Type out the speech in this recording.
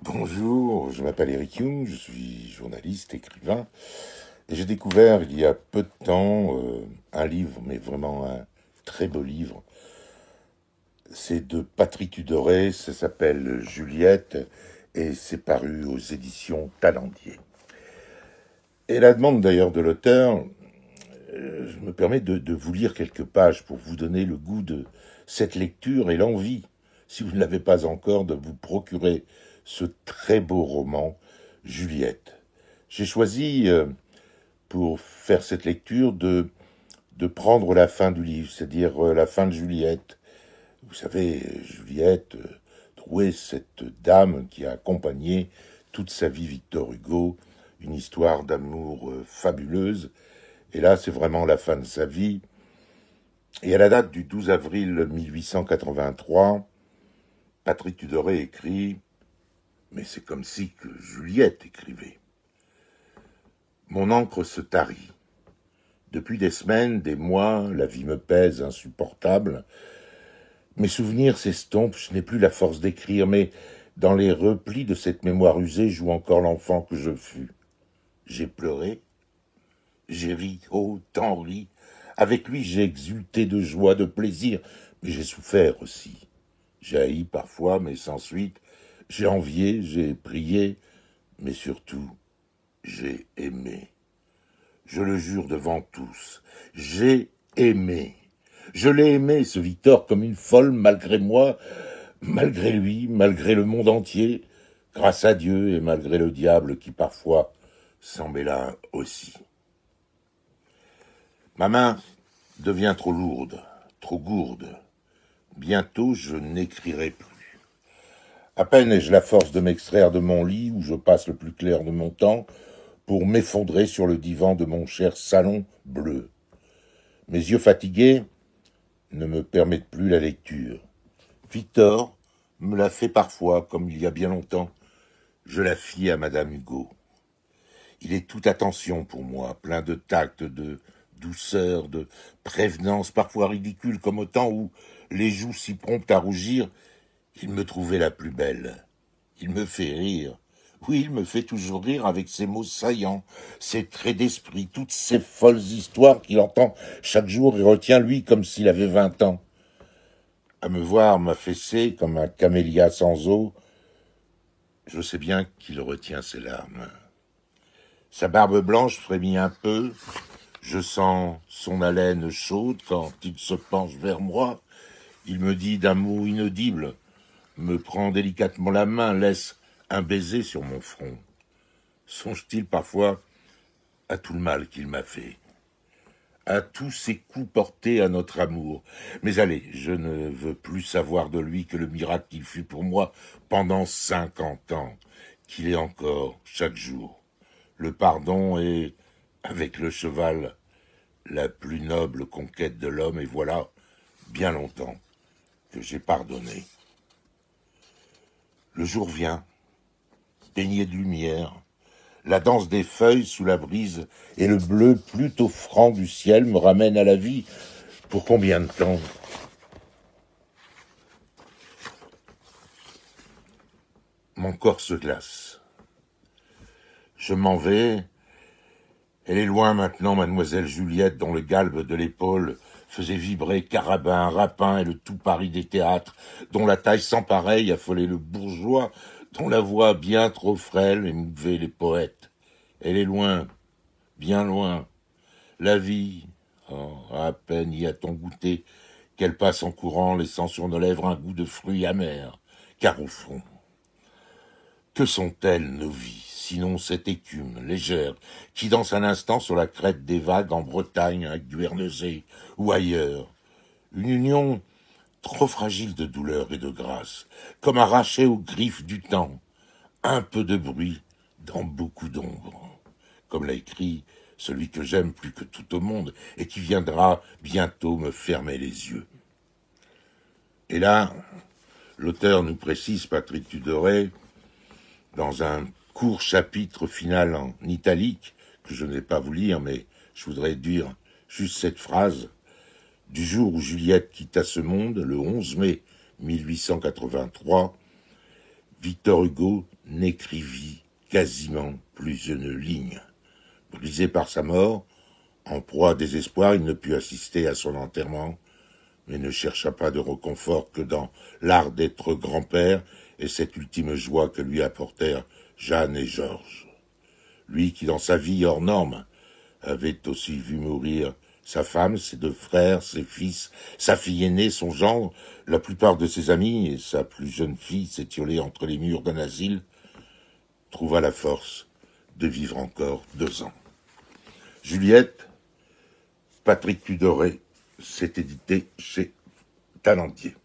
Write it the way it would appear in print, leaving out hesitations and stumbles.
Bonjour, je m'appelle Eric Young, je suis journaliste, écrivain, et j'ai découvert il y a peu de temps un livre, mais vraiment un très beau livre. C'est de Patrick Tudoret, ça s'appelle Juliette, et c'est paru aux éditions Talendier. Et à la demande d'ailleurs de l'auteur, je me permets de vous lire quelques pages pour vous donner le goût de cette lecture et l'envie, si vous ne l'avez pas encore, de vous procurer ce très beau roman, Juliette. J'ai choisi, pour faire cette lecture, de prendre la fin du livre, c'est-à-dire la fin de Juliette. Vous savez, Juliette, trouver cette dame qui a accompagné toute sa vie Victor Hugo, une histoire d'amour fabuleuse. Et là, c'est vraiment la fin de sa vie. Et à la date du 12 avril 1883, Patrick Tudoret écrit « Mais c'est comme si que Juliette écrivait. Mon encre se tarit. Depuis des semaines, des mois, la vie me pèse insupportable. Mes souvenirs s'estompent, je n'ai plus la force d'écrire, mais dans les replis de cette mémoire usée joue encore l'enfant que je fus. J'ai pleuré, j'ai ri, oh, tant ri. Avec lui, j'ai exulté de joie, de plaisir, mais j'ai souffert aussi. J'ai haï parfois, mais sans suite. J'ai envié, j'ai prié, mais surtout, j'ai aimé. Je le jure devant tous, j'ai aimé. Je l'ai aimé, ce Victor, comme une folle, malgré moi, malgré lui, malgré le monde entier, grâce à Dieu et malgré le diable qui parfois s'en mêla aussi. Ma main devient trop lourde, trop gourde. Bientôt, je n'écrirai plus. À peine ai-je la force de m'extraire de mon lit, où je passe le plus clair de mon temps, pour m'effondrer sur le divan de mon cher salon bleu. Mes yeux fatigués ne me permettent plus la lecture. Victor me l'a fait parfois, comme il y a bien longtemps. Je la fis à Madame Hugo. Il est toute attention pour moi, plein de tact, de douceur, de prévenance, parfois ridicule, comme au temps où, les joues si promptes à rougir, il me trouvait la plus belle. Il me fait rire. Oui, il me fait toujours rire avec ses mots saillants, ses traits d'esprit, toutes ces folles histoires qu'il entend chaque jour et retient lui comme s'il avait 20 ans. À me voir m'affaisser comme un camélia sans eau, je sais bien qu'il retient ses larmes. Sa barbe blanche frémit un peu, je sens son haleine chaude quand il se penche vers moi. Il me dit d'un mot inaudible, me prend délicatement la main, laisse un baiser sur mon front. Songe-t-il parfois à tout le mal qu'il m'a fait, à tous ces coups portés à notre amour. Mais allez, je ne veux plus savoir de lui que le miracle qu'il fut pour moi pendant 50 ans, qu'il est encore chaque jour. Le pardon est, avec le cheval, la plus noble conquête de l'homme, et voilà bien longtemps que j'ai pardonné. Le jour vient, baigné de lumière, la danse des feuilles sous la brise et le bleu plutôt franc du ciel me ramènent à la vie. Pour combien de temps? Mon corps se glace. Je m'en vais. Elle est loin maintenant, mademoiselle Juliette, dont le galbe de l'épaule faisait vibrer carabin, rapin et le tout Paris des théâtres, dont la taille sans pareille affolait le bourgeois, dont la voix bien trop frêle émouvait les poètes. Elle est loin, bien loin. La vie, oh, à peine y a-t-on goûté, qu'elle passe en courant, laissant sur nos lèvres un goût de fruits amers. Car au fond, que sont-elles, nos vies, sinon cette écume légère qui danse un instant sur la crête des vagues en Bretagne, à Guernesey ou ailleurs? Une union trop fragile de douleur et de grâce, comme arrachée aux griffes du temps. Un peu de bruit dans beaucoup d'ombre. Comme l'a écrit celui que j'aime plus que tout au monde et qui viendra bientôt me fermer les yeux. Et là, l'auteur nous précise, Patrick Tudoret, dans un court chapitre final en italique, que je ne vais pas vous lire, mais je voudrais dire juste cette phrase. Du jour où Juliette quitta ce monde, le 11 mai 1883, Victor Hugo n'écrivit quasiment plus une ligne. Brisé par sa mort, en proie à désespoir, il ne put assister à son enterrement, mais ne chercha pas de réconfort que dans l'art d'être grand-père et cette ultime joie que lui apportèrent Jeanne et Georges. Lui qui, dans sa vie hors norme, avait aussi vu mourir sa femme, ses 2 frères, ses fils, sa fille aînée, son gendre, la plupart de ses amis, et sa plus jeune fille s'étiolée entre les murs d'un asile, trouva la force de vivre encore 2 ans. Juliette, Patrick Tudoré, s'est édité chez Talendier.